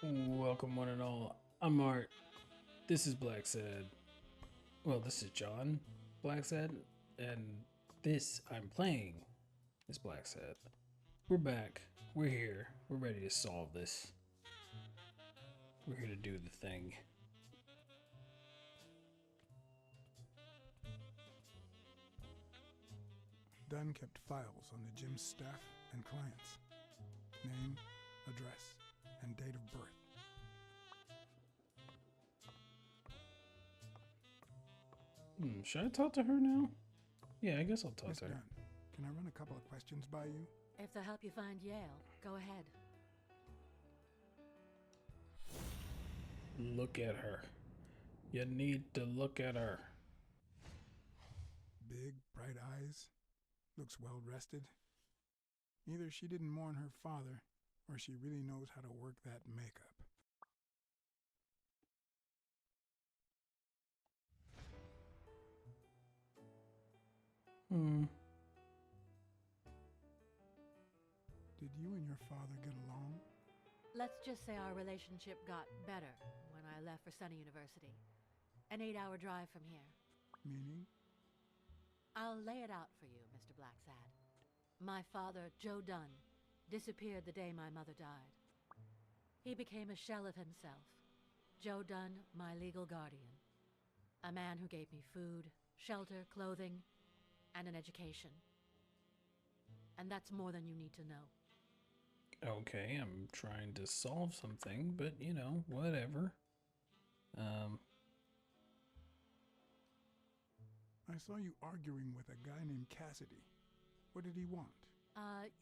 Welcome, one and all. I'm Art. This is Blacksad. Well, this is John Blacksad, and this I'm playing is Blacksad. We're back. We're here. We're ready to solve this. We're here to do the thing. Dunn kept files on the gym's staff and clients. Name, address, and date of birth. Should I talk to her now? Yeah, I guess I'll talk Miss to her. Dunn, can I run a couple of questions by you? If they'll help you find Yale, go ahead. Look at her. You need to look at her. Big, bright eyes. Looks well rested. Either she didn't mourn her father, or she really knows how to work that makeup. Hmm. Did you and your father get along? Let's just say our relationship got better when I left for Sunny University. An 8-hour drive from here. Meaning? I'll lay it out for you, Mr. Blacksad. My father, Joe Dunn, disappeared the day my mother died. He became a shell of himself. Joe Dunn, my legal guardian. A man who gave me food, shelter, clothing, and an education. And that's more than you need to know. Okay, I'm trying to solve something, but whatever. Um, I saw you arguing with a guy named Cassidy. What did he want?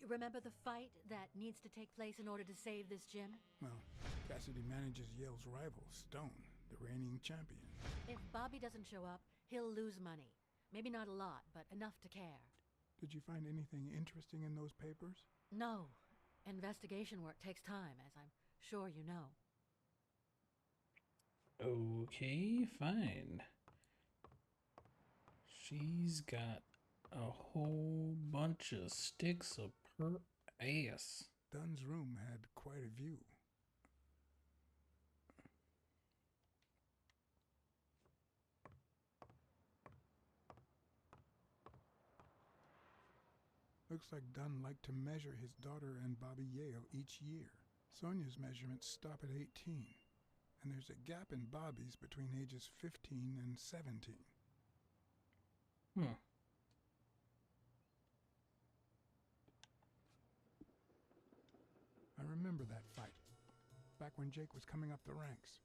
Remember the fight that needs to take place in order to save this gym? Well, Cassidy manages Yale's rival, Stone, the reigning champion. If Bobby doesn't show up, he'll lose money. Maybe not a lot, but enough to care. Did you find anything interesting in those papers? No. Investigation work takes time, as I'm sure you know. okay, fine. She's got a whole bunch of sticks up her ass. Dunn's room had quite a view. Looks like Dunn liked to measure his daughter and Bobby Yale each year. Sonia's measurements stop at 18, and there's a gap in Bobby's between ages 15 and 17. Hmm. I remember that fight, back when Jake was coming up the ranks.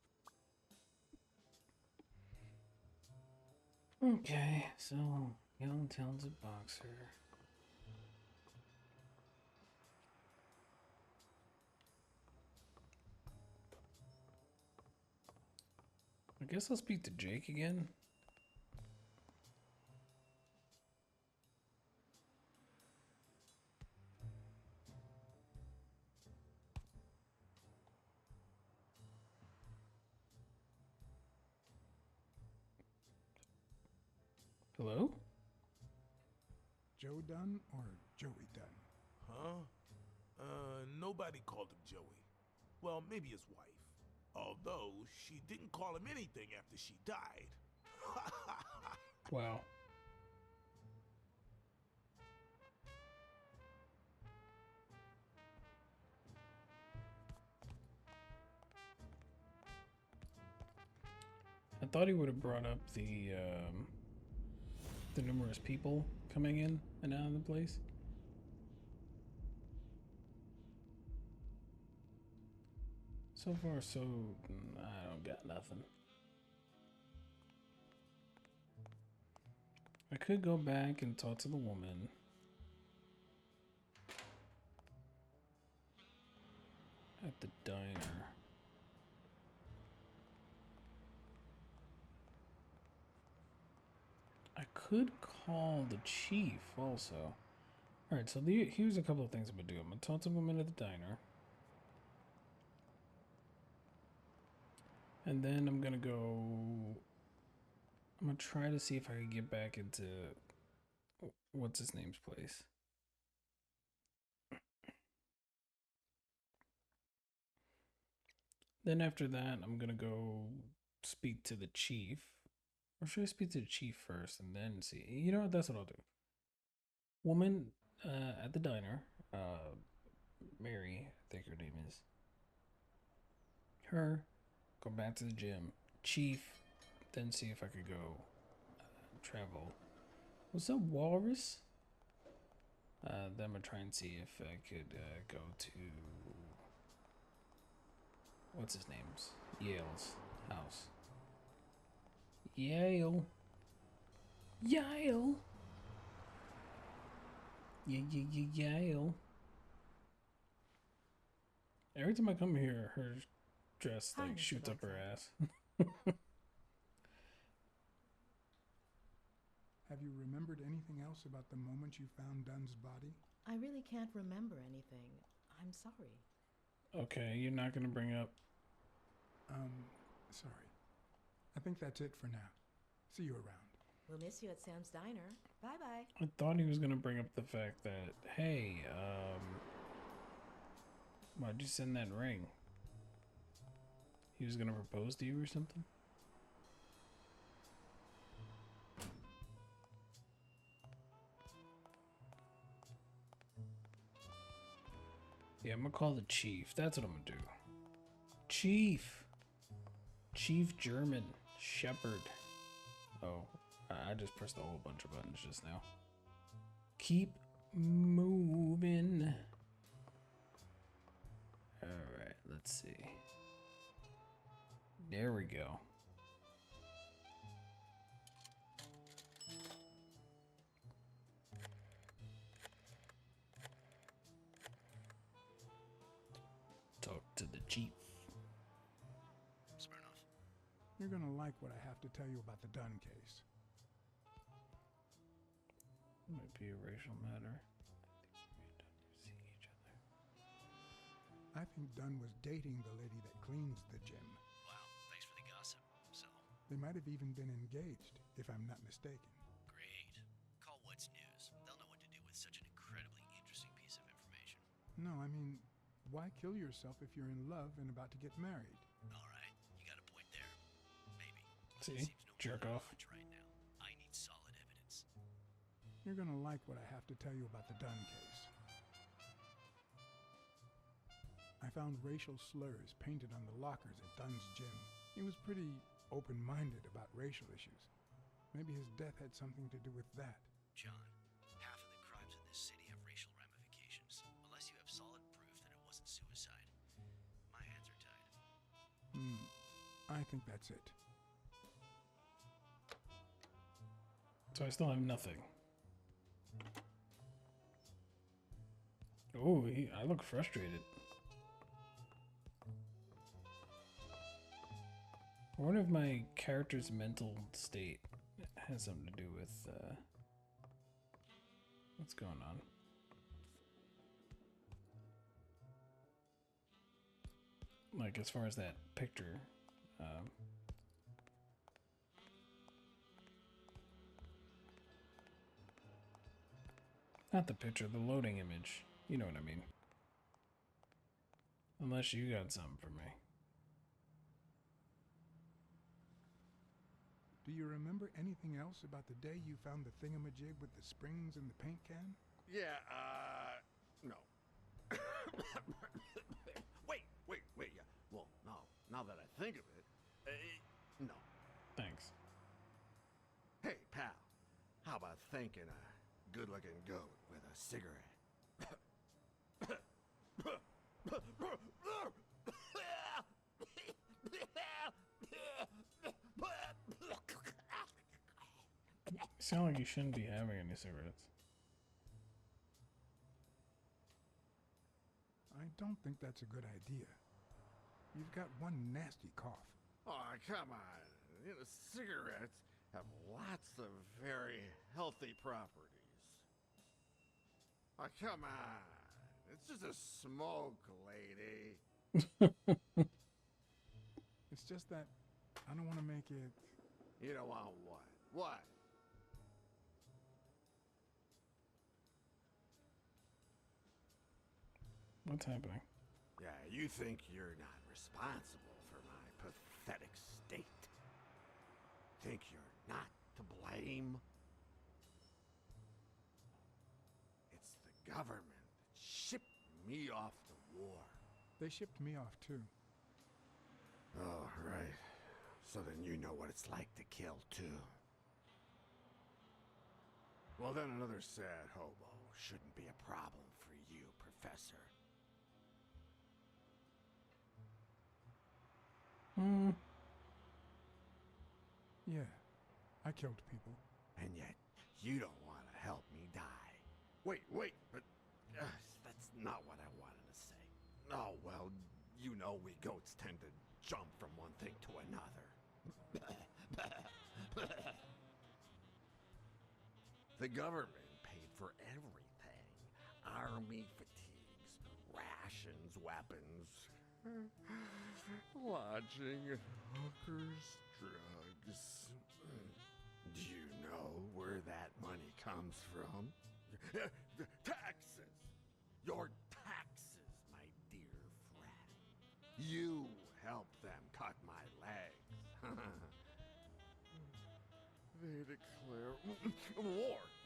Okay, so young talented boxer. I guess I'll speak to Jake again. Hello? Joe Dunn or Joey Dunn? Huh? Nobody called him Joey. Well, maybe his wife. Although she didn't call him anything after she died. Wow. I thought he would have brought up the numerous people coming in and out of the place. So far, so I don't got nothing. I could go back and talk to the woman. At the diner. I could call the chief also. Alright, so here's a couple of things I'm gonna do. I'm gonna talk to the woman at the diner. And then I'm gonna go. I'm gonna try to see if I can get back into what's his name's place. Then after that, I'm gonna go speak to the chief. Or should I speak to the chief first and then see? You know what? That's what I'll do. Woman at the diner, Mary, I think her name is. Her, go back to the gym. Chief, then see if I could go travel. What's up, Walrus? Then I'm gonna try and see if I could go to what's his name's Yale's house. Yale. Yale. Yale. Every time I come here, her dress Hi, like Mr. shoots up her Blacksad. ass. Have you remembered anything else about the moment you found Dunn's body? I really can't remember anything. I'm sorry. Okay, you're not gonna bring up. Sorry. I think that's it for now. See you around. We'll miss you at Sam's Diner. Bye-bye. I thought he was gonna bring up the fact that, hey, why'd you send that ring? He was gonna propose to you or something? Yeah, I'm gonna call the chief. That's what I'm gonna do. Chief! Chief German Shepherd. Oh, I just pressed a whole bunch of buttons just now. Keep moving. Alright, let's see. There we go. Talk to the chief. Smirnoff. You're gonna like what I have to tell you about the Dunn case. Might be a racial matter. Seeing each other. I think Dunn was dating the lady that cleans the gym. Wow, thanks for the gossip. So, They might have even been engaged, if I'm not mistaken. great. Call What's News. They'll know what to do with such an incredibly interesting piece of information. No, I mean, why kill yourself if you're in love and about to get married? Alright, you got a point there. Maybe. See? Seems no Jerk matter off. much right now. I need solid evidence. You're gonna like what I have to tell you about the Dunn case. I found racial slurs painted on the lockers at Dunn's gym. He was pretty open-minded about racial issues. Maybe his death had something to do with that. John, half of the crimes in this city have racial ramifications. Unless you have solid proof that it wasn't suicide, my hands are tied. I think that's it. So I still have nothing. Oh, I look frustrated. I wonder if my character's mental state has something to do with what's going on. Like as far as that picture. Not the picture, the loading image. You know what I mean. Unless you got something for me. Do you remember anything else about the day you found the thingamajig with the springs in the paint can? Yeah, no. wait, yeah. Well, no, now that I think of it, no. Thanks. Hey, pal, how about thanking a good-looking goat with a cigarette? You sound like you shouldn't be having any cigarettes. I don't think that's a good idea. You've got one nasty cough. Oh, come on. You know, cigarettes have lots of very healthy properties. Oh, come on. It's just a smoke, lady. It's just that I don't want to make it... You don't want what? What? What's happening? Yeah, you think you're not responsible for my pathetic state? Think you're not to blame? It's the government that shipped me off to war. They shipped me off too. Oh, right. So then you know what it's like to kill too. Well, then another sad hobo shouldn't be a problem for you, Professor. Yeah, I killed people. And yet, you don't want to help me die. Wait, but that's not what I wanted to say. Oh, well, you know we goats tend to jump from one thing to another. The government paid for everything. Army fatigues, rations, weapons, lodging, hookers, drugs. Do you know where that money comes from? Taxes! Your taxes, my dear friend. You helped them cut my legs. They declare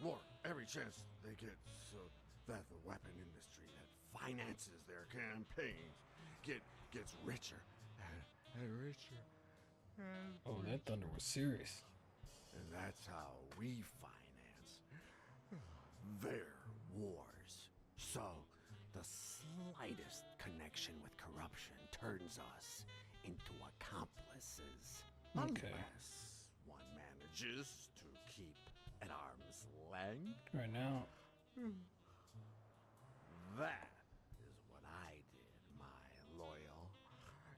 war every chance they get, so that the weapon industry that finances their campaigns gets richer and richer. Oh, that thunder was serious. And that's how we finance their wars. So the slightest connection with corruption turns us into accomplices. Okay. Unless one manages to keep at arm's length. Right now, That is what I did, my loyal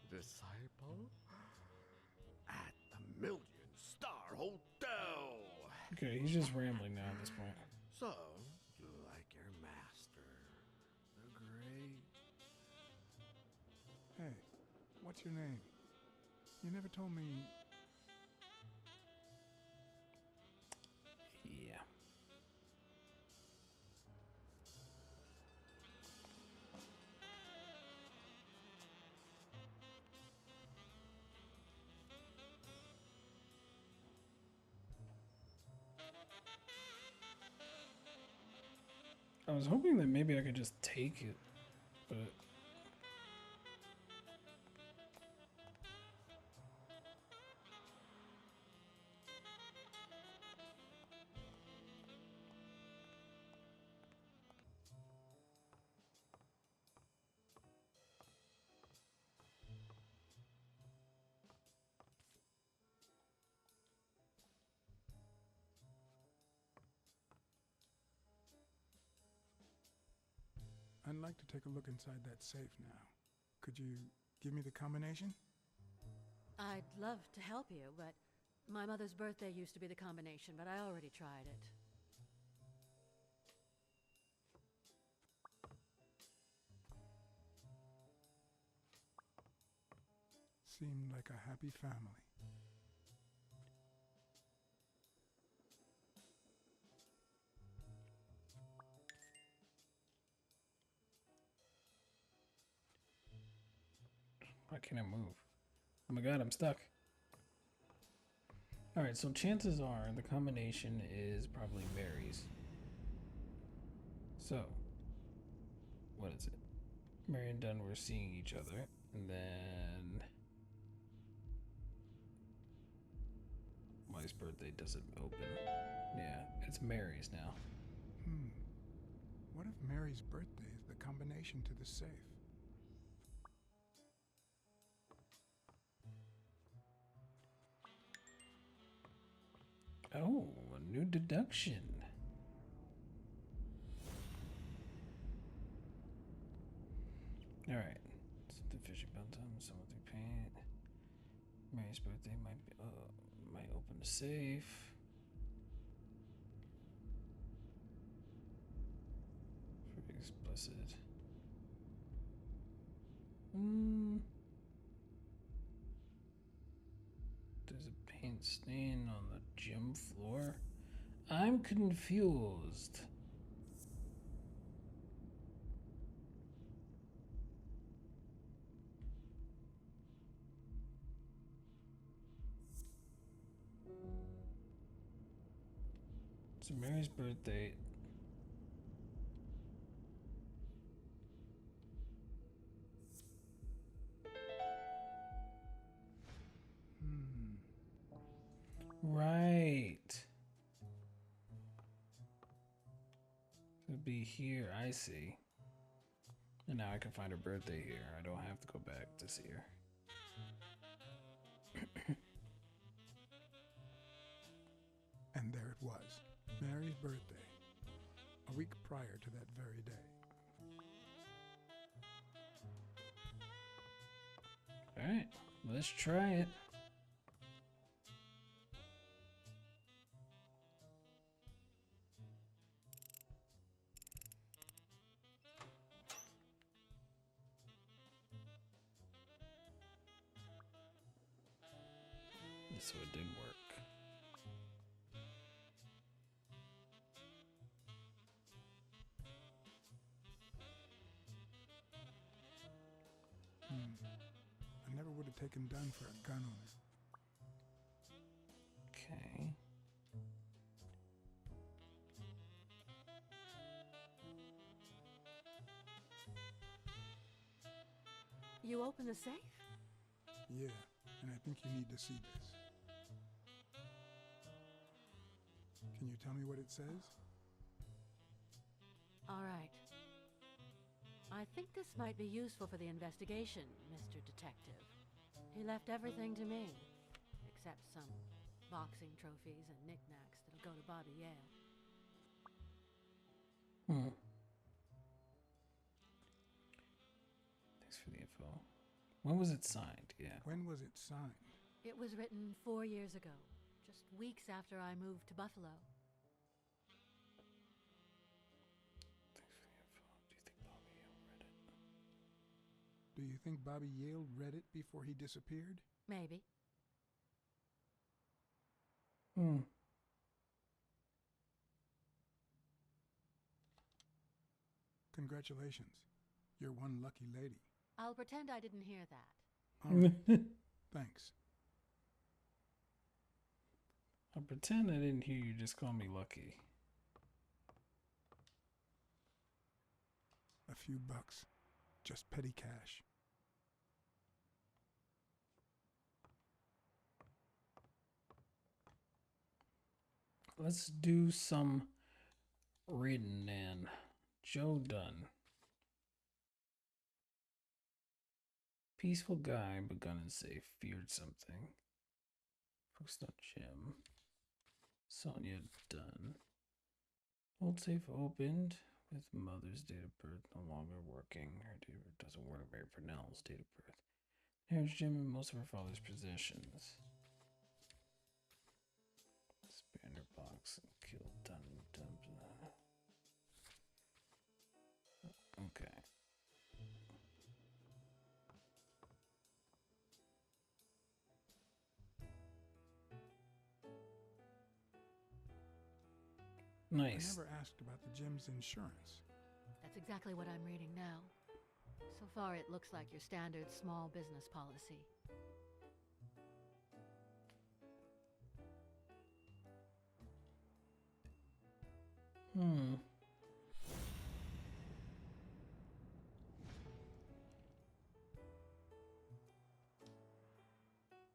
disciple, at the Million Star Hotel. okay, he's just rambling now at this point. So, like your master, the great. Hey, what's your name? You never told me. Yeah. I was hoping that maybe I could just take it, but I'd like to take a look inside that safe now. Could you give me the combination? I'd love to help you, but my mother's birthday used to be the combination, but I already tried it. Seemed like a happy family. why can't I move? Oh my god, I'm stuck. Alright, so chances are the combination is probably Mary's. So, what is it? Mary and Dunn were seeing each other, and then Mike's birthday doesn't open. Yeah, it's Mary's now. What if Mary's birthday is the combination to the safe? Oh, a new deduction. Alright. Something fishy about time, someone through paint. Mary's birthday might open the safe. Pretty explicit. There's a paint stain on the gym floor. I'm confused. So Mary's birthday. Right. It'd be here, I see. And now I can find her birthday here. I don't have to go back to see her. And there it was, Mary's birthday, a week prior to that very day. Alright, let's try it. So it did work. I never would have taken Dunn for a gun owner. Okay. You open the safe? Yeah, and I think you need to see this. Can you tell me what it says? All right. I think this might be useful for the investigation, Mr. Detective. He left everything to me, except some boxing trophies and knickknacks that'll go to Bobby Yale. Thanks for the info. When was it signed? Yeah. When was it signed? It was written 4 years ago, just weeks after I moved to Buffalo. Thanks for the info. Do you think Bobby Yale read it? Do you think Bobby Yale read it before he disappeared? Maybe. Congratulations. You're one lucky lady. I'll pretend I didn't hear that. All right. Thanks. I'll pretend I didn't hear you. Just call me lucky. A few bucks. Just petty cash. Let's do some reading then. Joe Dunn. Peaceful guy, but gun and safe. Feared something. Focused on Jim. Sonia Dunn. Old safe opened with mother's date of birth no longer working. Her date of birth doesn't work. Mary Purnell's date of birth. Inherits Jim and most of her father's possessions. Spander box and killed Dunn. Okay. Nice. I never asked about the gym's insurance. That's exactly what I'm reading now. So far, it looks like your standard small business policy.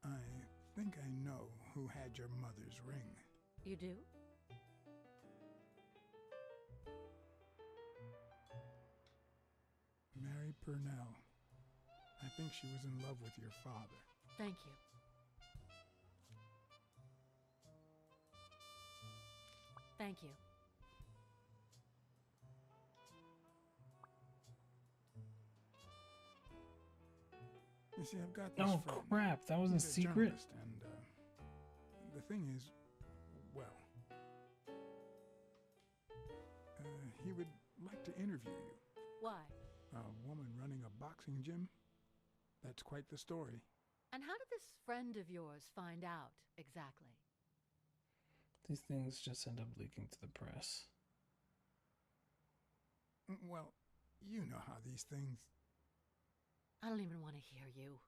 I think I know who had your mother's ring. You do? Mary Purnell. I think she was in love with your father. Thank you. Thank you. You see, I've got this Oh friend. crap! That was a He's secret. journalist, and the thing is, well, he would like to interview you. Why? A woman running a boxing gym? That's quite the story. And how did this friend of yours find out exactly? These things just end up leaking to the press. Well, you know how these things... I don't even want to hear you.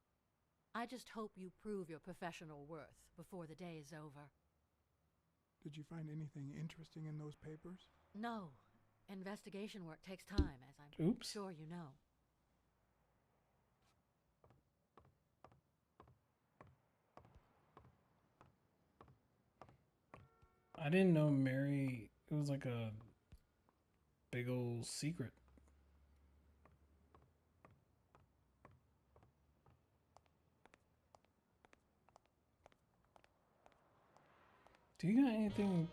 I just hope you prove your professional worth before the day is over. Did you find anything interesting in those papers? No. Investigation work takes time, as I'm Oops. sure you know. I didn't know Mary. It was like a big old secret. Do you got anything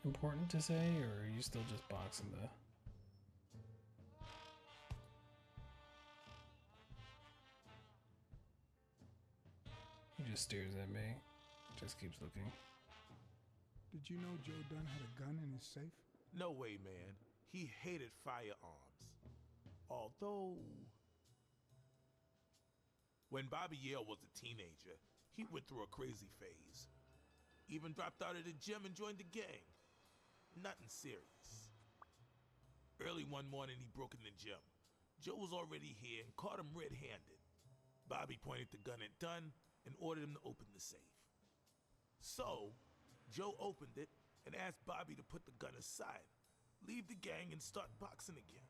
important to say, or are you still just boxing the... He just stares at me. Just keeps looking. Did you know Joe Dunn had a gun in his safe? No way, man. He hated firearms. Although, when Bobby Yale was a teenager, he went through a crazy phase. Even dropped out of the gym and joined the gang. Nothing serious. Early one morning, he broke in the gym. Joe was already here and caught him red-handed. Bobby pointed the gun at Dunn and ordered him to open the safe. So, Joe opened it and asked Bobby to put the gun aside, leave the gang, and start boxing again.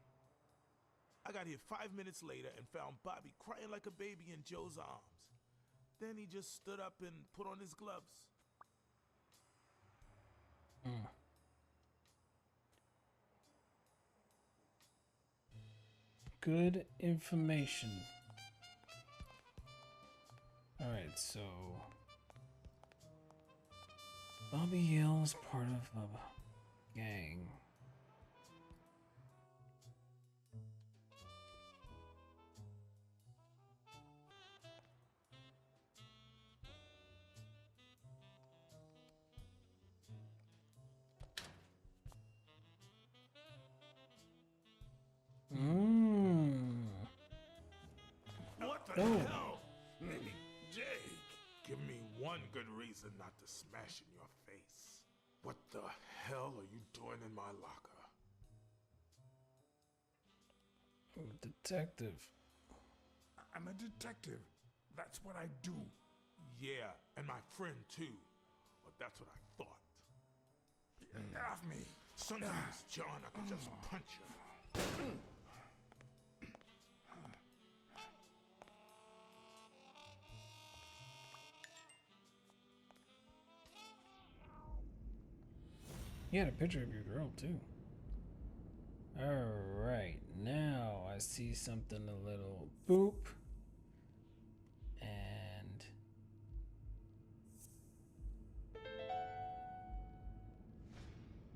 I got here 5 minutes later and found Bobby crying like a baby in Joe's arms. Then he just stood up and put on his gloves. Good information. Alright, so Bobby Yale is part of a gang. What the Oh. hell? Hey, Jake, give me one good reason not to smash in your face. What the hell are you doing in my locker? Detective. I'm a detective. That's what I do. Yeah, and my friend too. But that's what I thought. Get off me. Sometimes, John, I could just punch you. You had a picture of your girl too. Alright, now I see something a little boop. And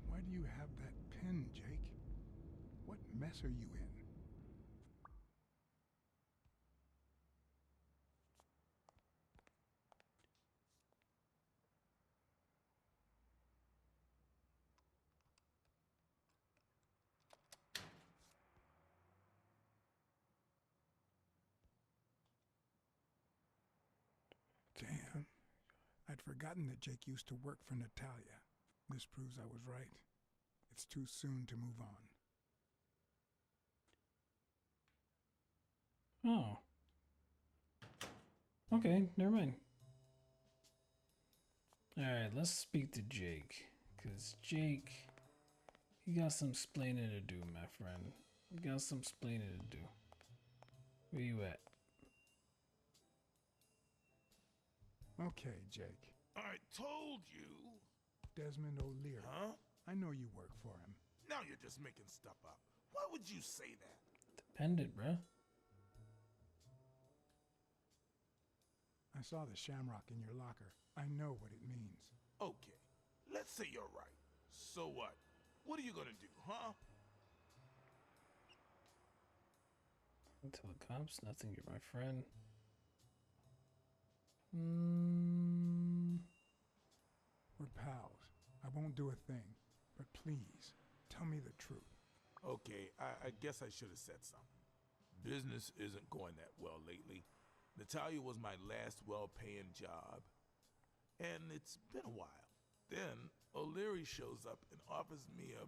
Why do you have that pen, Jake? What mess are you in? Damn. I'd forgotten that Jake used to work for Natalia. This proves I was right. It's too soon to move on. oh. Okay, never mind. Alright, let's speak to Jake. Cause Jake, you got some explaining to do, my friend. You got some explaining to do. Where you at? Okay, Jake. I told you. Desmond O'Leary. Huh? I know you work for him. Now you're just making stuff up. Why would you say that? Dependent, bruh. I saw the shamrock in your locker. I know what it means. Okay, let's say you're right. So what? What are you gonna do, huh? Tell the cops nothing, you're my friend. We're pals. I won't do a thing. But please, tell me the truth. Okay, I guess I should have said something. Business isn't going that well lately. Natalia was my last well-paying job, and it's been a while. Then O'Leary shows up and offers me a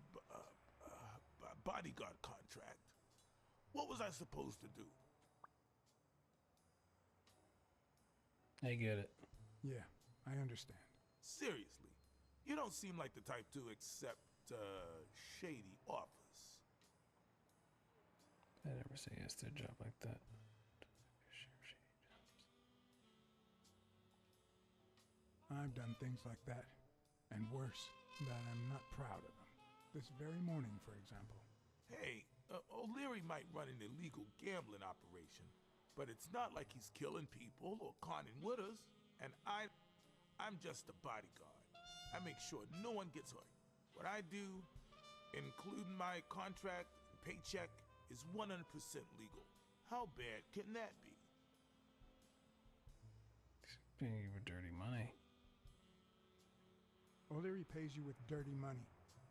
bodyguard contract. What was I supposed to do? I get it. Yeah, I understand. Seriously, You don't seem like the type to accept shady offers. I never say yes to a job like that. I've done things like that, and worse, that I'm not proud of them. This very morning, for example. Hey, O'Leary might run an illegal gambling operation, but it's not like he's killing people or conning widows. And I'm just a bodyguard. I make sure no one gets hurt. What I do, including my contract and paycheck, is 100% legal. How bad can that be? Paying you with dirty money. O'Leary pays you with dirty money,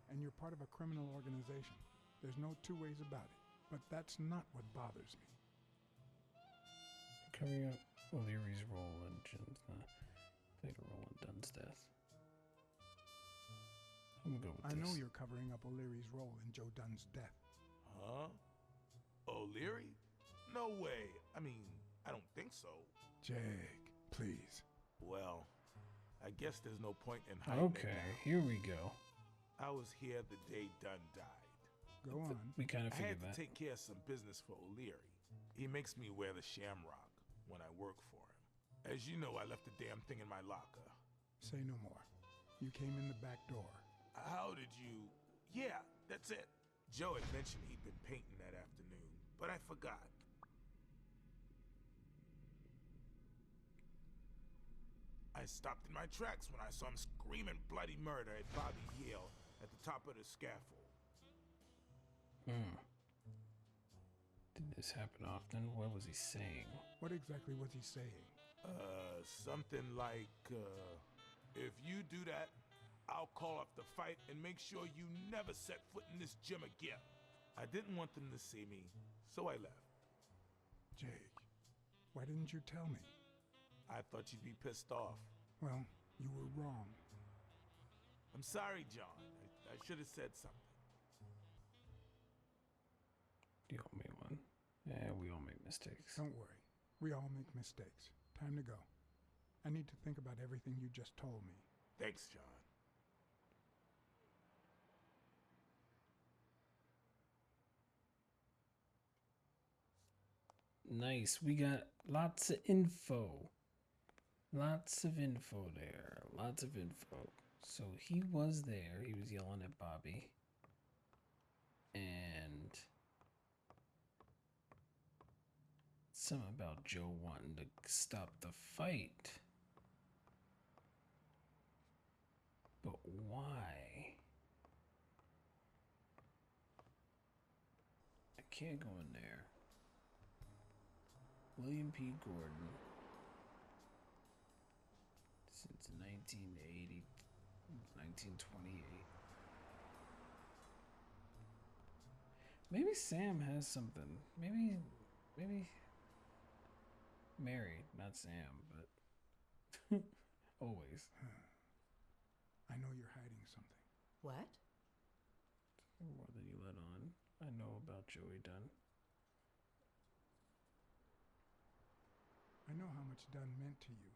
and you're part of a criminal organization. There's no two ways about it. But that's not what bothers me. Covering up O'Leary's role in played a role in Dunn's death. I'm gonna go with I this. know you're covering up O'Leary's role in Joe Dunn's death. Huh? O'Leary? No way. I mean, I don't think so. Jake, please. Well, I guess there's no point in hiding it Okay, now. here we go. I was here the day Dunn died. Go on. We kind of I had figured to that. take care of some business for O'Leary. He makes me wear the shamrock when I work for him. As you know, I left the damn thing in my locker. Say no more. You came in the back door. How did you... Yeah, that's it. Joe had mentioned he'd been painting that afternoon, but I forgot. I stopped in my tracks when I saw him screaming bloody murder at Bobby Yale at the top of the scaffold. Did this happen often? What was he saying? What exactly was he saying? Something like, if you do that, I'll call off the fight and make sure you never set foot in this gym again. I didn't want them to see me, so I left. Jake, why didn't you tell me? I thought you'd be pissed off. Well, you were wrong. I'm sorry, John. I should have said something. You owe me one. Yeah, we all make mistakes. Don't worry. We all make mistakes. Time to go. I need to think about everything you just told me. Thanks, John. Nice. We got lots of info. Lots of info there. Lots of info. So he was there. He was yelling at Bobby. And something about Joe wanting to stop the fight. But why? I can't go in there. William P. Gordon. Since 1980, 1928. Maybe Sam has something. Maybe Mary, not Sam, but always. I know you're hiding something. What? More than you let on. I know about Joey Dunn. I know how much Dunn meant to you.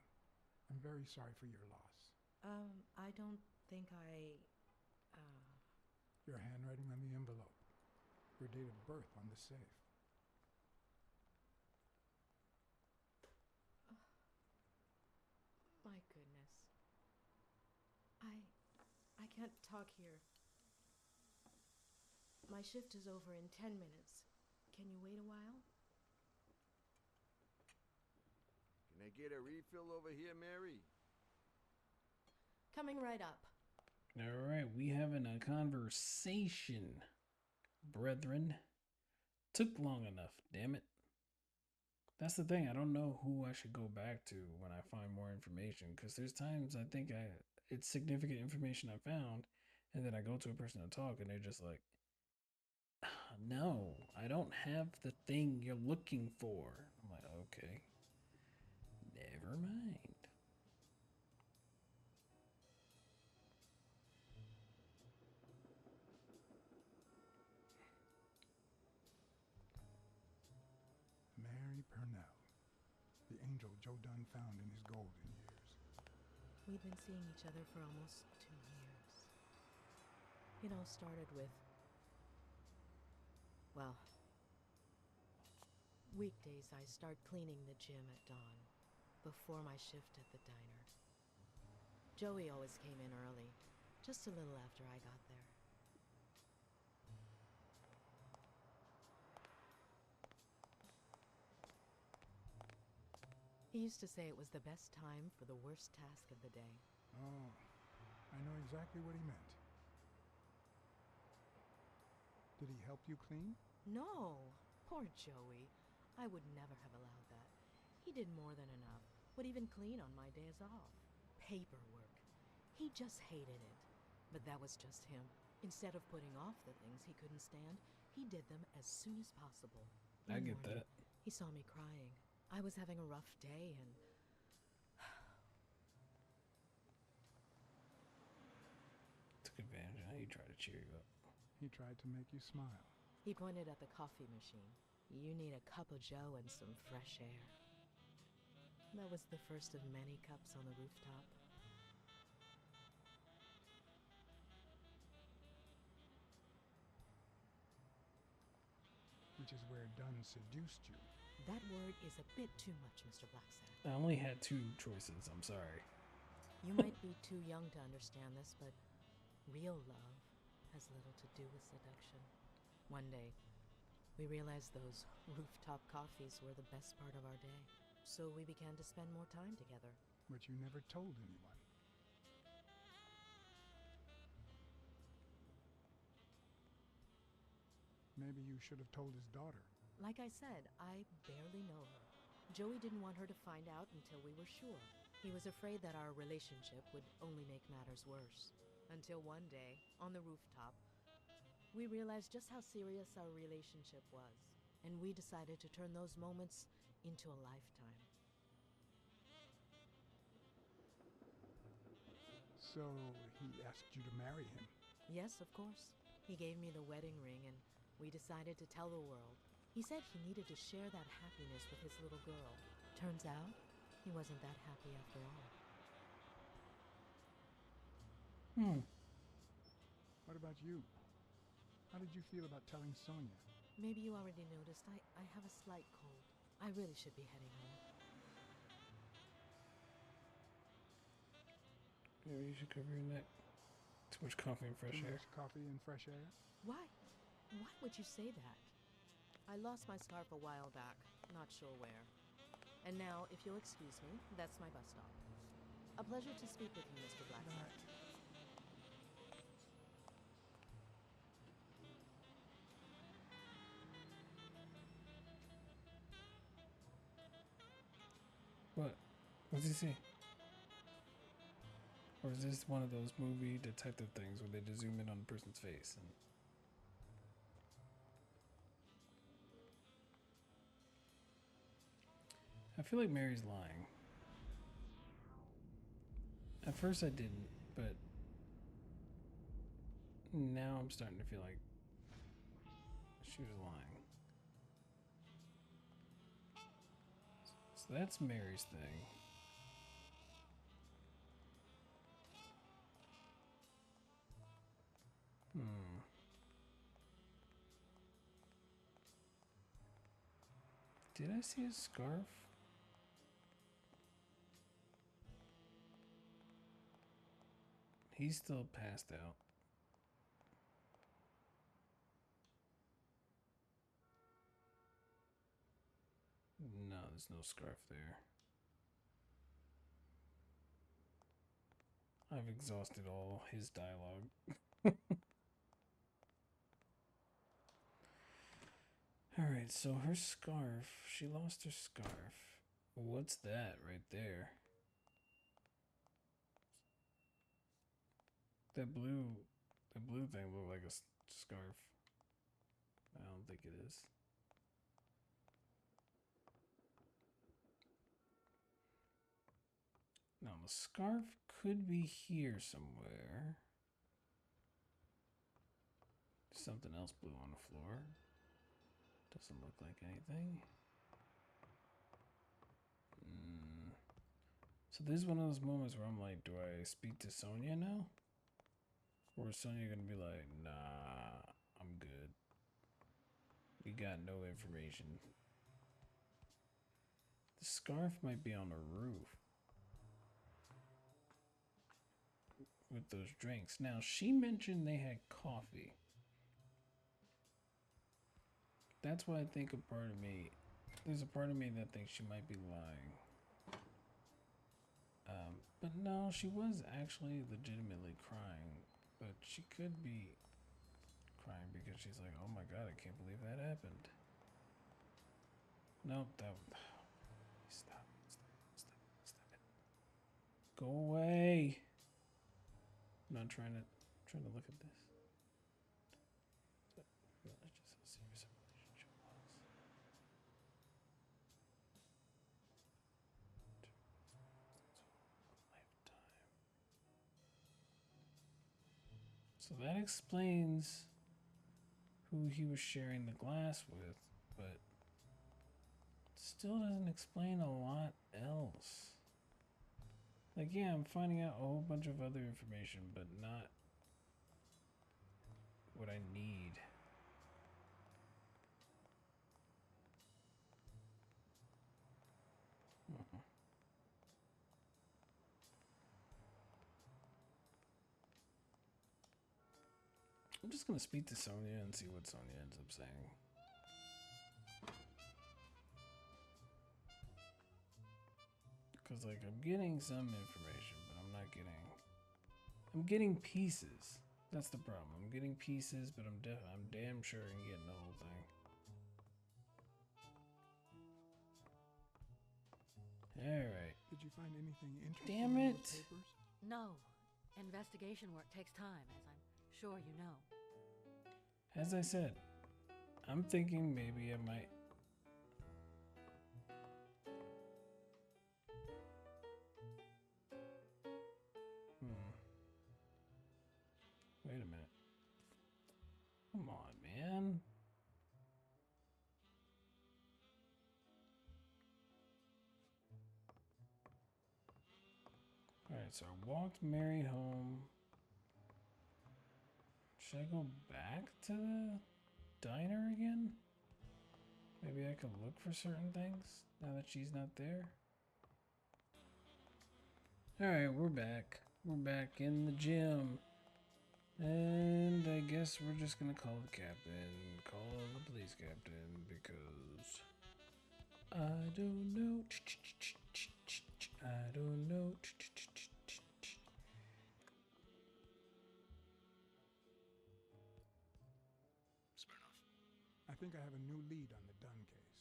I'm very sorry for your loss. I don't think I, Your handwriting on the envelope. Your date of birth on the safe. my goodness. I can't talk here. My shift is over in 10 minutes. Can you wait a while? Can I get a refill over here, Mary? Coming right up. All right, we having a conversation, brethren. Took long enough, damn it. That's the thing. I don't know who I should go back to when I find more information, because there's times I think it's significant information I found, and then I go to a person to talk, and they're just like, no, I don't have the thing you're looking for. I'm like, okay, never mind. Mary Purnell. The angel Joe Dunn found in his golden years. We've been seeing each other for almost 2 years. It all started with, well, weekdays I start cleaning the gym at dawn, before my shift at the diner. Joey always came in early, just a little after I got there. He used to say it was the best time for the worst task of the day. Oh, I know exactly what he meant. Did he help you clean? No! Poor Joey. I would never have allowed that. He did more than enough. Would even clean on my days off. Paperwork. He just hated it. But that was just him. Instead of putting off the things he couldn't stand, he did them as soon as possible. I One get morning, that. He saw me crying. I was having a rough day and... Took advantage of how he tried to cheer you up. He tried to make you smile. He pointed at the coffee machine. You need a cup of joe and some fresh air. That was the first of many cups on the rooftop. Which is where Dunn seduced you. That word is a bit too much, Mr. Blacksad. I only had two choices. I'm sorry. You might be too young to understand this, but real love has little to do with seduction. One day, we realized those rooftop coffees were the best part of our day, so we began to spend more time together. But you never told anyone. Maybe you should have told his daughter. Like I said, I barely know her. Joey didn't want her to find out until we were sure. He was afraid that our relationship would only make matters worse. Until one day, on the rooftop, we realized just how serious our relationship was, and we decided to turn those moments into a lifetime. So he asked you to marry him. Yes, of course. He gave me the wedding ring, and we decided to tell the world. He said he needed to share that happiness with his little girl. Turns out, he wasn't that happy after all. What about you? How did you feel about telling Sonia? Maybe you already noticed, I have a slight cold. I really should be heading home. Maybe you should cover your neck. Too much coffee and fresh Too air. much coffee and fresh air? Why? Why would you say that? I lost my scarf a while back, not sure where. And now, if you'll excuse me, that's my bus stop. A pleasure to speak with you, Mr. Blacksad. What? What's he say? Or is this one of those movie detective things where they just zoom in on the person's face and... I feel like Mary's lying. At first I didn't, but now I'm starting to feel like she was lying. So that's Mary's thing. Did I see a scarf? He's still passed out. No, there's no scarf there. I've exhausted all his dialogue. Alright, so her scarf. She lost her scarf. What's that right there? That blue thing looked like a scarf. I don't think it is. Now the scarf could be here somewhere. Something else blue on the floor. Doesn't look like anything. So this is one of those moments where I'm like, do I speak to Sonia now? Or is Sonya gonna be like, nah, I'm good. We got no information. The scarf might be on the roof with those drinks. Now, she mentioned they had coffee. That's why I think there's a part of me that thinks she might be lying. But no, she was actually legitimately crying. But she could be crying because she's like, oh my god, I can't believe that happened. Nope, Stop it. Go away. I'm not trying to look at this. Realize just how serious our relationship was. So that explains who he was sharing the glass with, but still doesn't explain a lot else. Like, yeah, I'm finding out a whole bunch of other information, but not what I need. I'm just gonna speak to Sonya and see what Sonya ends up saying. Because, like, I'm getting some information, but I'm getting pieces. That's the problem. I'm getting pieces, but I'm damn sure I'm getting the whole thing. Alright. Did you find anything interesting Damn in it. those papers? No. Investigation work takes time, as I'm sure you know. As I said, I'm thinking maybe I might. Wait a minute. Come on, man. Alright, so I walked Mary home. Should I go back to the diner again? Maybe I could look for certain things now that she's not there. Alright, we're back. We're back in the gym. And I guess we're just gonna call the captain. Call the police captain because I don't know. I don't know. Smirnoff. I think I have a new lead on the Dunn case.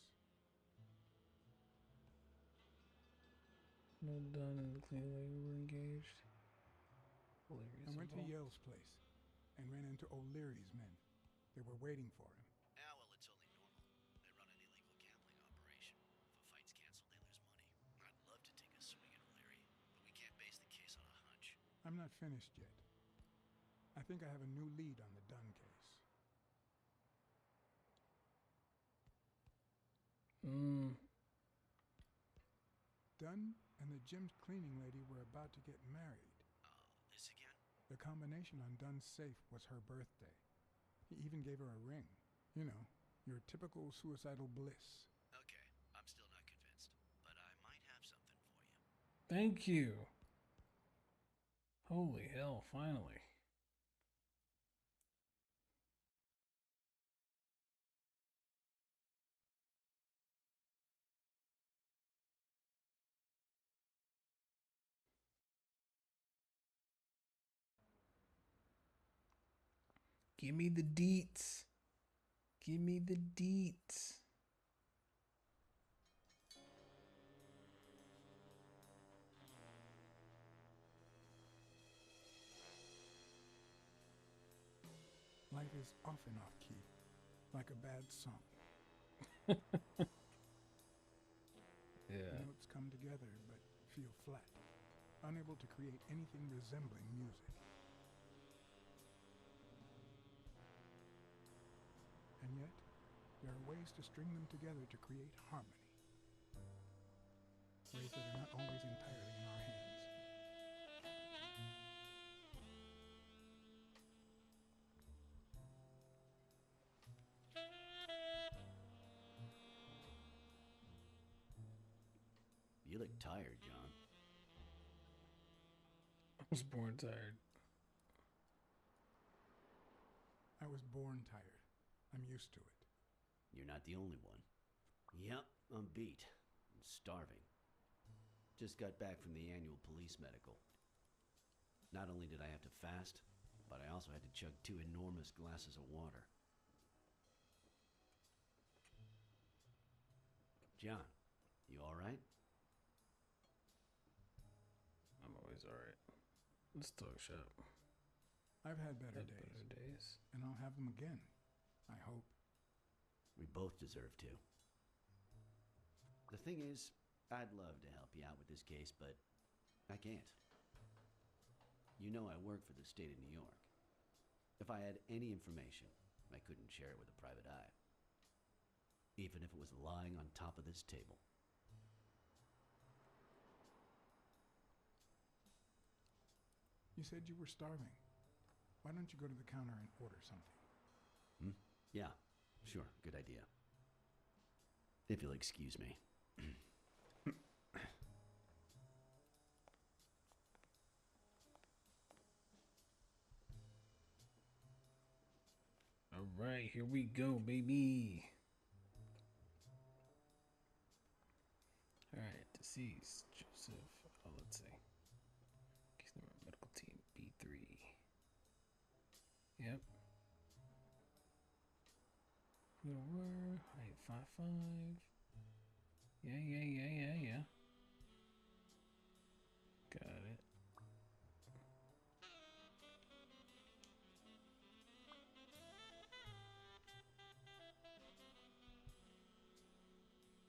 No done and the clean lady were engaged. Hilarious. I went to Yale's place and ran into O'Leary's men. They were waiting for him. Ah, well, it's only normal. They run an illegal gambling operation. If a fight's canceled, they lose money. I'd love to take a swing at O'Leary, but we can't base the case on a hunch. I'm not finished yet. I think I have a new lead on the Dunn case. Dunn and the gym's cleaning lady were about to get married. This again? The combination on Dunn's safe was her birthday. He even gave her a ring. You know, your typical suicidal bliss. Okay, I'm still not convinced, but I might have something for you. Thank you. Holy hell, finally. Give me the deets. Give me the deets. Life is off and off key, like a bad song. Yeah. Notes come together but feel flat, unable to create anything resembling music. And yet, there are ways to string them together to create harmony. Ways that are not always entirely in our hands. get tired, John. I was born tired. I was born tired. I'm used to it. You're not the only one. Yep, I'm beat. I'm starving. Just got back from the annual police medical. Not only did I have to fast, but I also had to chug 2 enormous glasses of water. John, you alright? I'm always alright. Let's talk shop. I've had better Had days, better days. and I'll have them again. I hope. We both deserve to. The thing is, I'd love to help you out with this case, but I can't. You know I work for the state of New York. If I had any information, I couldn't share it with a private eye. Even if it was lying on top of this table. You said you were starving. Why don't you go to the counter and order something? Yeah, sure, good idea. If you'll excuse me. Alright, here we go, baby. Alright, deceased. Joseph. Oh, let's see. Case number medical team B3. Yep. Good word. Height 5'5". Yeah. Got it.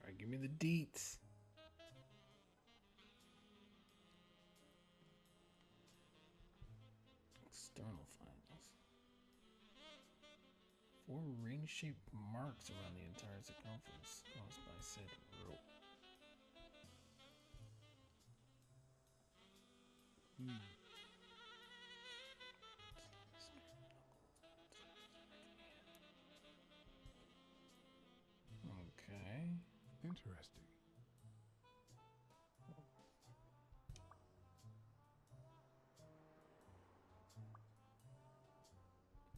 Alright, give me the deets. External findings. 4 ring-shaped marks around the entire circumference caused by said rope. Okay. Interesting.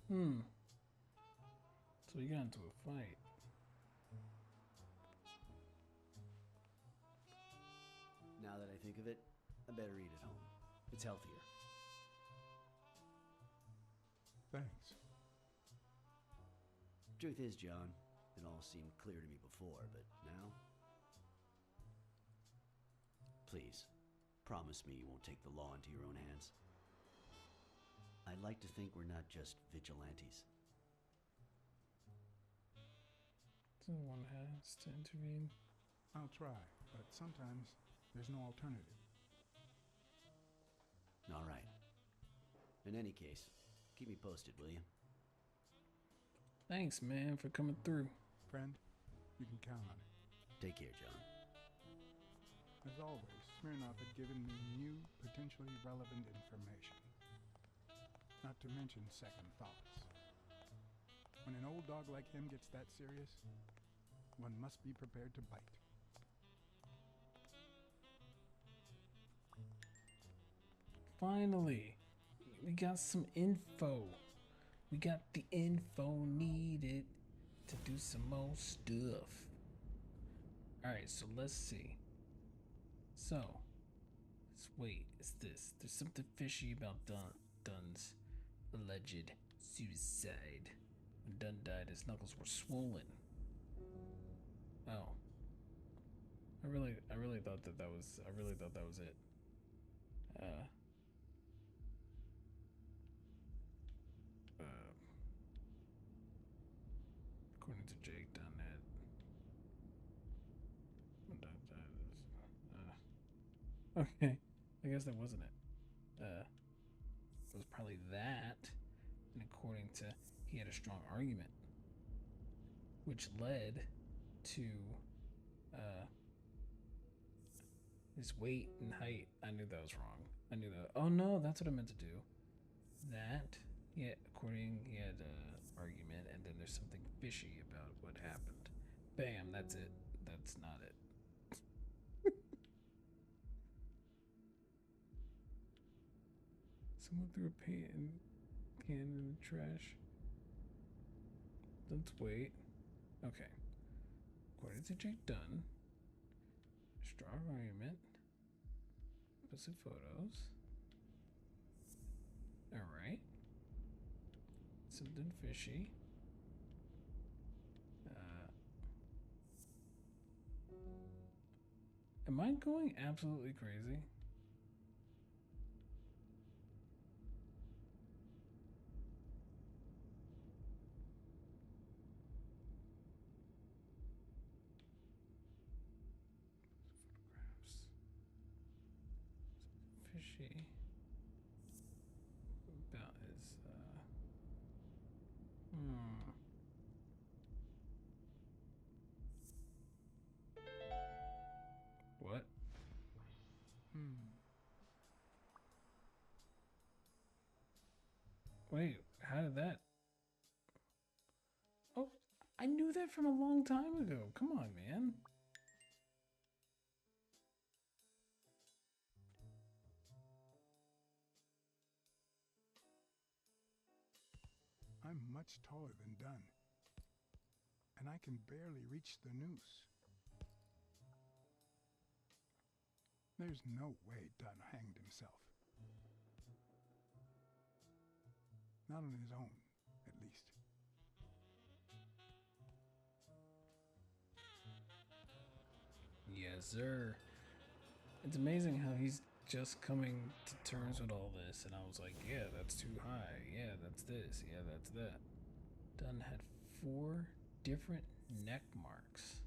So we got into a fight. Now that I think of it, I better eat at home. It's healthier. Thanks. Truth is, John, it all seemed clear to me before, but now... Please, promise me you won't take the law into your own hands. I'd like to think we're not just vigilantes. Someone has to intervene. I'll try, but sometimes there's no alternative. All right. In any case, keep me posted, will you? Thanks, man, for coming through. Friend, you can count on it. Take care, John. As always, Smirnoff had given me new, potentially relevant information. Not to mention second thoughts. When an old dog like him gets that serious, one must be prepared to bite. Finally, we got some info. We got the info needed to do some more stuff. Alright, so let's see. So, wait, is this? There's something fishy about Dunn's alleged suicide. When Dunn died, his knuckles were swollen. Oh. I really thought that was it. According to Jake Dunnett. Okay, I guess that wasn't it. It was probably that, and according to, he had a strong argument, which led to his weight and height. I knew that was wrong. I knew that. Oh no, that's what I meant to do. That, yeah, he had an argument, and then there's something fishy about what happened. Bam, that's it. That's not it. Someone threw a paint can in the trash. Let's wait. Okay. According to Jake Dunn, strong argument. Opposite photos. Alright. Something fishy. Am I going absolutely crazy? Photographs. Fishy. About his, What? Wait, how did that? Oh, I knew that from a long time ago. Come on, man. I'm much taller than Dunn, and I can barely reach the noose. There's no way Dunn hanged himself. Not on his own, at least. Yes, sir. It's amazing how he's just coming to terms with all this, and I was like, yeah, that's too high. Yeah, that's this. Yeah, that's that. Dunn had 4 different neck marks.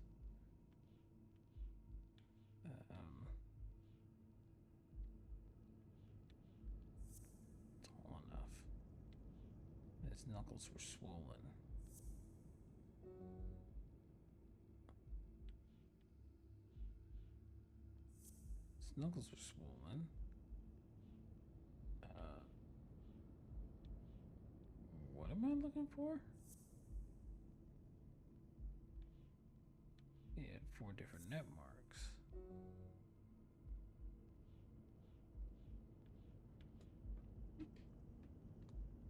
Tall enough. His knuckles were swollen. His knuckles were swollen. What am I looking for? He had 4 different neck marks.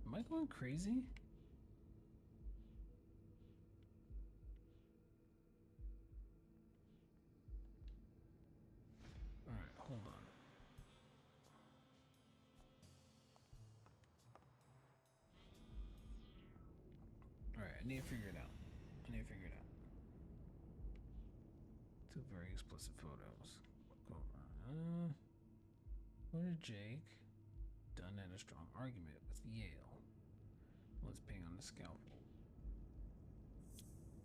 Am I going crazy? Alright, hold on. Alright, I need to figure it out. Two very explicit photos. Go over. According to Jake, Dunn had a strong argument with Yale. Was paying on the scalpel.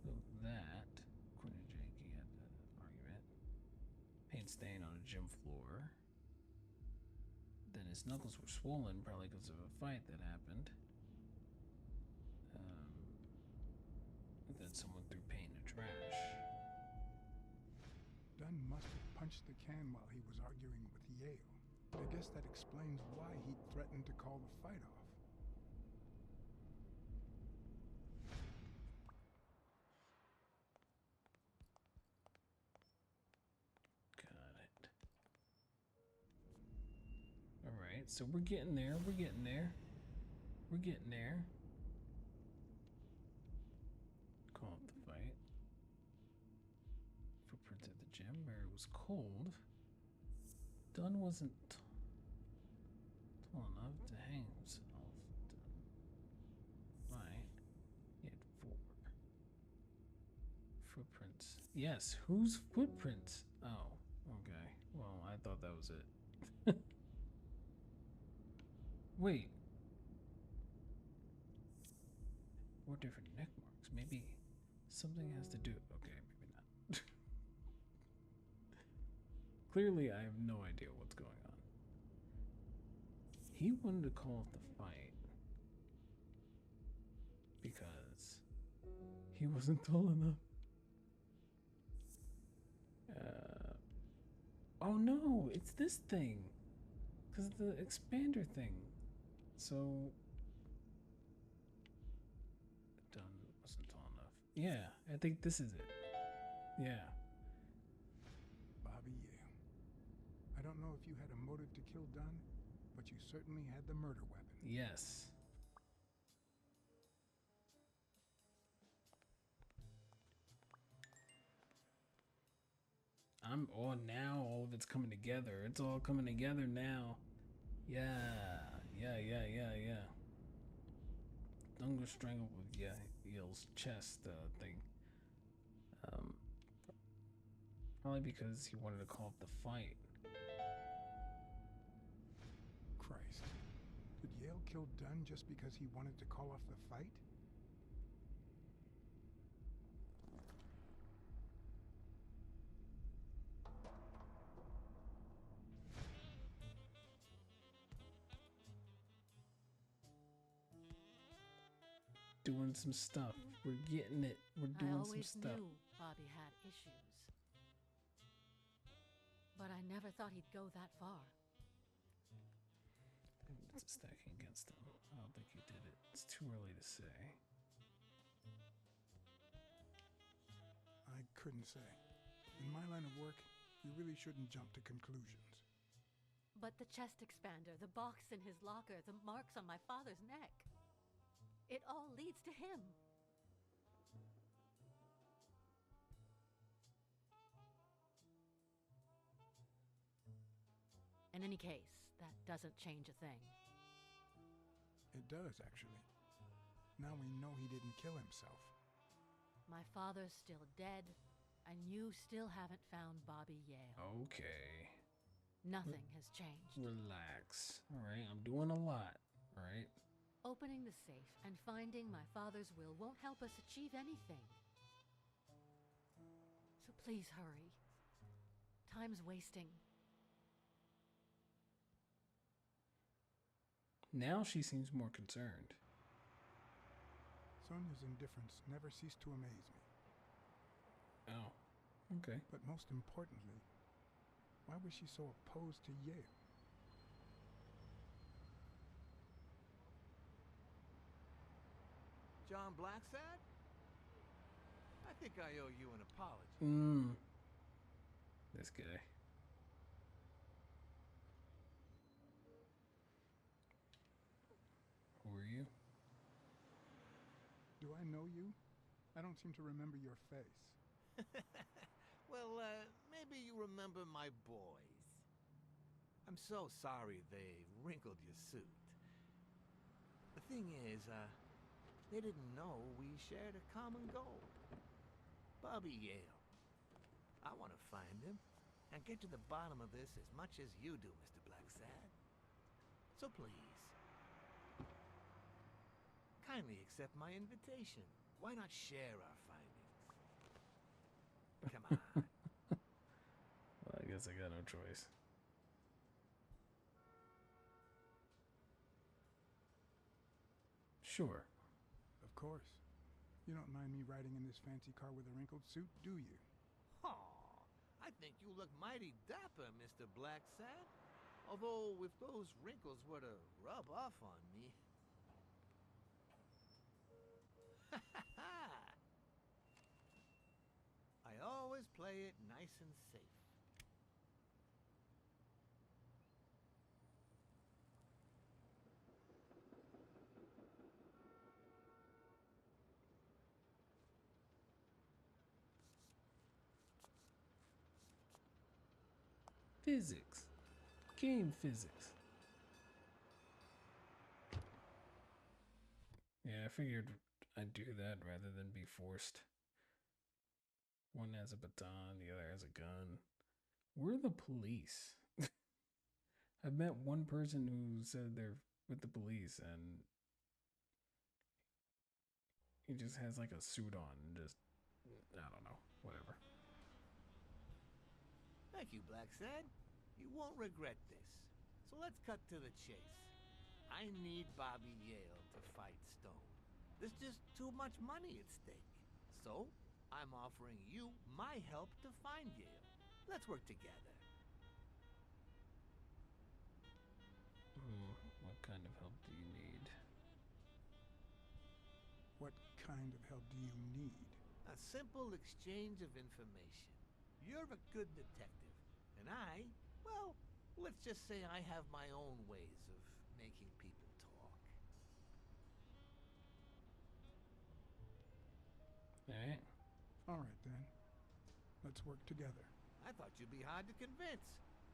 So that, according to Jake, he had an argument. Paint stain on a gym floor. Then his knuckles were swollen, probably because of a fight that happened. Then someone threw paint in the trash. Dunn must have punched the can while he was arguing with Yale. I guess that explains why he threatened to call the fight off. Got it. Alright, so we're getting there. Call up the fight. Footprints at the gym where it was cold. Dunn wasn't tall enough to hang himself. Right. He had 4 footprints. Yes, whose footprints? Oh, okay. Well, I thought that was it. Wait. 4 different neck marks. Maybe something has to do. Okay, maybe not. Clearly, I have no idea what's going on. He wanted to call off the fight because he wasn't tall enough. Oh no, it's this thing. Because the expander thing. So Dunn wasn't tall enough. Yeah, I think this is it. Yeah. Bobby Yale. I don't know if you had a motive to kill Dunn, but you certainly had the murder weapon. Yes. Now all of it's coming together. It's all coming together now. Yeah. Dunga strangled with Yale's chest thing. Probably because he wanted to call up the fight. Christ. Did Yale kill Dunn just because he wanted to call off the fight? Doing some stuff. We're getting it. We're doing some stuff. I always knew Bobby had issues. But I never thought he'd go that far. It's stacking against him. I don't think he did it. It's too early to say. I couldn't say. In my line of work, you really shouldn't jump to conclusions. But the chest expander, the box in his locker, the marks on my father's neck. It all leads to him. In any case, that doesn't change a thing. It does, actually. Now we know he didn't kill himself. My father's still dead, and you still haven't found Bobby Yale. Okay. Nothing has changed. Relax. Alright, I'm doing a lot. Alright? Opening the safe and finding my father's will won't help us achieve anything. So please hurry. Time's wasting. Now she seems more concerned. Sonia's indifference never ceased to amaze me. Oh, okay. But most importantly, why was she so opposed to Yale? John Blacksad? I think I owe you an apology. This guy. Who are you? Do I know you? I don't seem to remember your face. Well, maybe you remember my boys. I'm so sorry they wrinkled your suit. The thing is, they didn't know we shared a common goal. Bobby Yale. I want to find him and get to the bottom of this as much as you do, Mr. Blacksad. So please, kindly accept my invitation. Why not share our findings? Come on. Well, I guess I got no choice. Sure. Of course. You don't mind me riding in this fancy car with a wrinkled suit, do you? Aw, I think you look mighty dapper, Mr. Blacksad. Although, if those wrinkles were to rub off on me... I always play it nice and safe. Physics. Game physics. Yeah, I figured I'd do that rather than be forced. One has a baton, the other has a gun. We're the police. I've met one person who said they're with the police and he just has like a suit on and just, I don't know, whatever. Thank you, Blacksad. You won't regret this. So let's cut to the chase. I need Bobby Yale to fight Stone. There's just too much money at stake. So, I'm offering you my help to find Yale. Let's work together. What kind of help do you need? What kind of help do you need? A simple exchange of information. You're a good detective, and I, well, Let's just say I have my own ways of making people talk. Alright. All right, then. Let's work together. I thought you'd be hard to convince,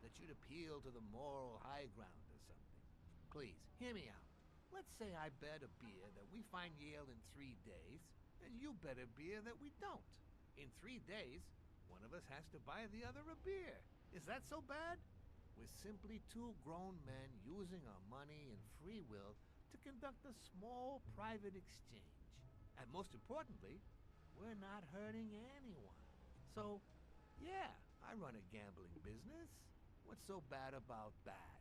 that you'd appeal to the moral high ground or something. Please, hear me out. Let's say I bet a beer that we find Yale in 3 days, and you bet a beer that we don't. In 3 days, one of us has to buy the other a beer. Is that so bad? We're simply two grown men using our money and free will to conduct a small private exchange. And most importantly, we're not hurting anyone. So, yeah, I run a gambling business. What's so bad about that?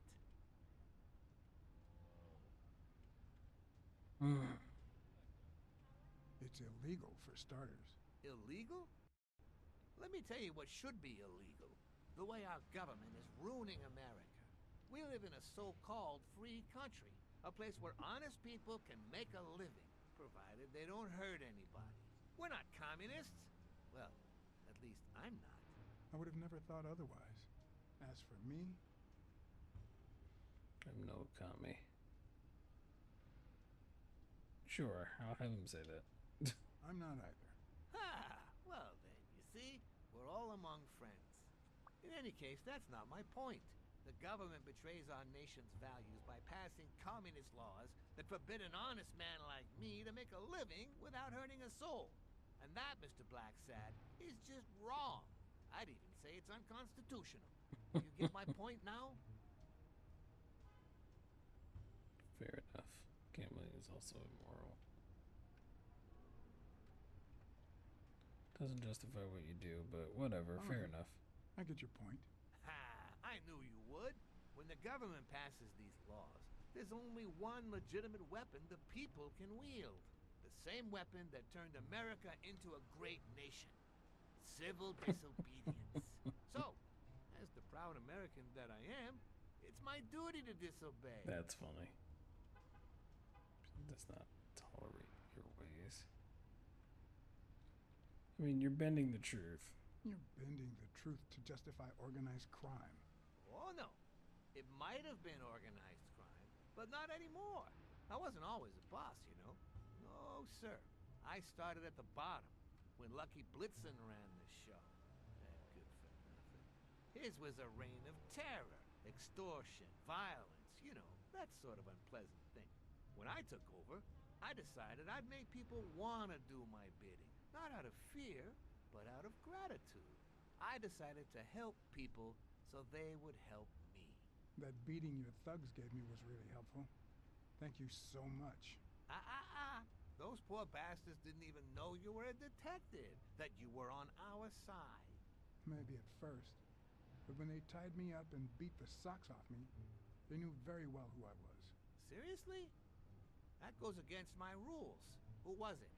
It's illegal for starters. Illegal? Let me tell you what should be illegal. The way our government is ruining America. We live in a so-called free country, a place where honest people can make a living, provided they don't hurt anybody. We're not communists. Well, at least I'm not. I would have never thought otherwise. As for me, I'm no commie. Sure, I'll have him say that. I'm not either. Well then, you see, we're all among friends. In any case, that's not my point. The government betrays our nation's values by passing communist laws that forbid an honest man like me to make a living without hurting a soul. And that, Mr. Blacksad, is just wrong. I'd even say it's unconstitutional. You get my point now? Fair enough. Gambling is also immoral. Doesn't justify what you do, but whatever, fair enough. I get your point. I knew you would. When the government passes these laws, there's only one legitimate weapon the people can wield. The same weapon that turned America into a great nation. Civil disobedience. So, as the proud American that I am, it's my duty to disobey. That's funny. He does not tolerate your ways. I mean, you're bending the truth. You're bending the truth to justify organized crime. Oh, no. It might have been organized crime, but not anymore. I wasn't always a boss, you know. No, sir. I started at the bottom, when Lucky Blitzen ran the show. Good for nothing. His was a reign of terror, extortion, violence, you know, that sort of unpleasant thing. When I took over, I decided I'd make people want to do my bidding. Not out of fear, but out of gratitude. I decided to help people so they would help me. That beating your thugs gave me was really helpful. Thank you so much. Those poor bastards didn't even know you were a detective, that you were on our side. Maybe at first. But when they tied me up and beat the socks off me, they knew very well who I was. Seriously? That goes against my rules. Who was it?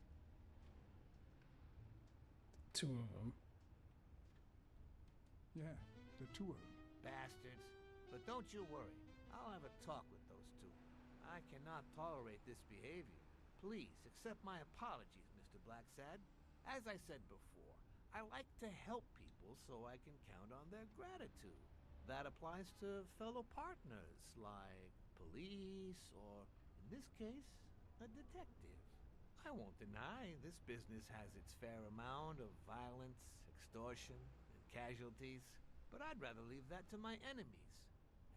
2 of them. Yeah, the 2 of them. Bastards. But don't you worry. I'll have a talk with those 2. I cannot tolerate this behavior. Please, accept my apologies, Mr. Blacksad. As I said before, I like to help people so I can count on their gratitude. That applies to fellow partners, like police, or, in this case, a detective. I won't deny this business has its fair amount of violence, extortion, and casualties, but I'd rather leave that to my enemies.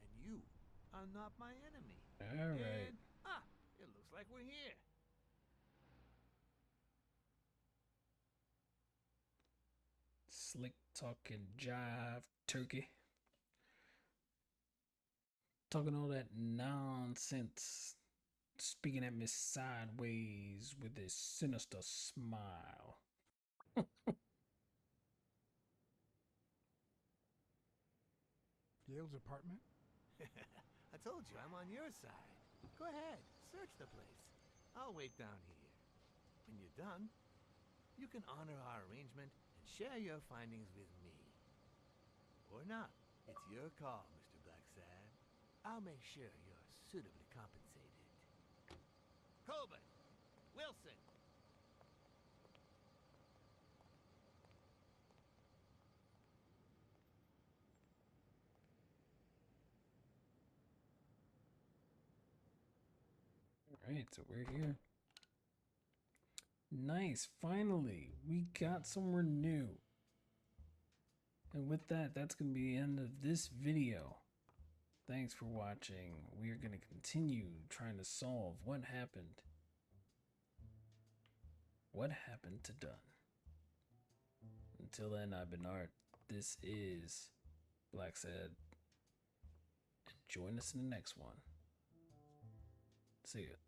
And you are not my enemy. All right. And, it looks like we're here. Slick talking jive turkey. Talking all that nonsense. Speaking at me sideways with a sinister smile. Yale's apartment? I told you, I'm on your side. Go ahead, search the place. I'll wait down here. When you're done, you can honor our arrangement and share your findings with me. Or not. It's your call, Mr. Blacksad. I'll make sure you're suitably compensated. Colbert! Wilson! Alright, so we're here. Nice, finally, we got somewhere new. And with that, that's going to be the end of this video. Thanks for watching. We are going to continue trying to solve what happened. What happened to Dunn? Until then, I've been Art. This is Blacksad. And join us in the next one. See ya.